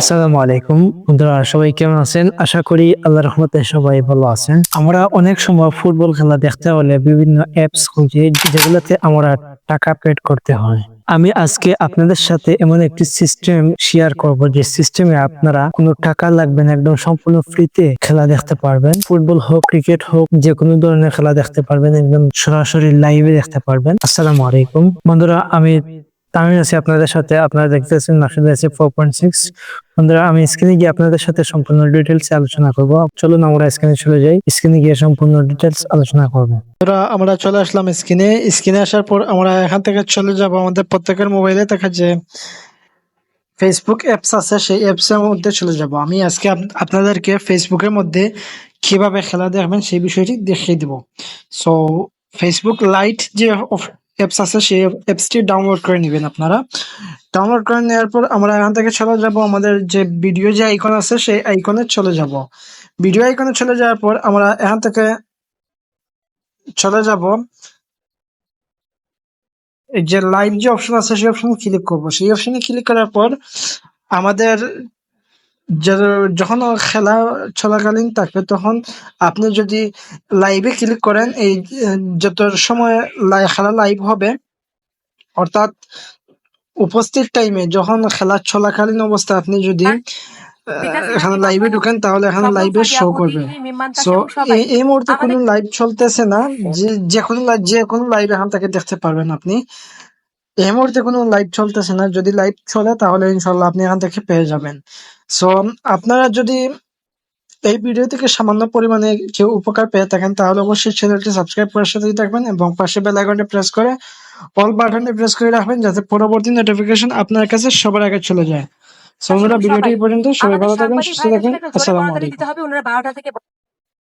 আসসালামু আলাইকুম বন্ধুরা, সবাই কেমন আছেন? আশা করি আল্লাহর রহমতে সবাই ভালো আছেন। আমরা অনেক সময় ফুটবল খেলা দেখতে হলে বিভিন্ন অ্যাপস খুঁজি, যেগুলোতে আমরা টাকা পেড করতে হয়। আমি আজকে আপনাদের সাথে এমন একটি সিস্টেম শেয়ার করব, যে সিস্টেমে আপনারা কোনো টাকা লাগবে না, একদম সম্পূর্ণ ফ্রিতে খেলা দেখতে পারবেন। ফুটবল হোক, ক্রিকেট হোক, যে কোনো ধরনের খেলা দেখতে পারবেন, একদম সরাসরি লাইভে দেখতে পারবেন। আসসালামু আলাইকুম বন্ধুরা, আমি তামিম আছি আপনাদের সাথে। আপনারা দেখতেছেন নাশিদ আছে 4.6। বন্ধুরা, আমি স্ক্রিনে গিয়ে আপনাদের সাথে সম্পূর্ণ ডিটেলস আলোচনা করব। চলুন আমরা স্ক্রিনে চলে যাই, স্ক্রিনে গিয়ে সম্পূর্ণ ডিটেলস আলোচনা করব। আমরা চলে আসলাম স্ক্রিনে আসার পর আমরা এখান থেকে চলে যাব আমাদের প্রত্যেকের মোবাইলে থাকা যে ফেসবুক অ্যাপস আছে সেই অ্যাপসের মধ্যে চলে যাব। আমি আজকে আপনাদেরকে ফেসবুকের মধ্যে কিভাবে খেলা দেখবেন সেই বিষয়টি দেখিয়ে দিব। সো ফেসবুক লাইট যে অ্যাপস আছে সেই অ্যাপসটি ডাউনলোড করে নেবেন আপনারা। ডাউনলোড করে নেওয়ার পর আমরা এখান থেকে চলে যাব আমাদের যে ভিডিও যে আইকন আছে সেই আইকনে চলে যাব। ভিডিও আইকনে চলে যাওয়ার পর আমরা এখান থেকে চলে যাব এই যে লাইভ যে অপশন আছে সেই অপশনে ক্লিক করব। সেই অপশনে ক্লিক করার পর আমাদের যখন খেলা চলাকালীন থাকবে তখন আপনি যদি লাইভে ক্লিক করেন, এই যত সময় খেলা লাইভ হবে, অর্থাৎ উপস্থিত টাইমে যখন খেলা চলাকালীন অবস্থা আপনি যদি এখানে লাইভে ঢুকেন তাহলে এখানে লাইভে শো করবে। সো এই মুহূর্তে কোনো লাইভ চলতেছে না, যে কোনো লাইভ এখান থেকে দেখতে পারবেন আপনি। এই মুহূর্তে কোনো লাইভ চলতেছে না, যদি লাইভ চলে তাহলে ইনশাল্লাহ আপনি এখান থেকে পেয়ে যাবেন। সো আপনারা যদি এই ভিডিও থেকে সামান্য পরিমাণে কেউ উপকার পেয়ে থাকেন তাহলে অবশ্যই চ্যানেলটি সাবস্ক্রাইব করার সাথেই থাকবেন এবং পাশে বেল আইকনটি প্রেস করে অল বাটনে প্রেস করে রাখবেন, যাতে পরবর্তী নোটিফিকেশন আপনার কাছে সবার আগে চলে যায়। সো বন্ধুরা, ভিডিওটি এই পর্যন্ত। সবাই ভালো থাকবেন, সুস্থ থাকবেন। আসসালামু আলাইকুম।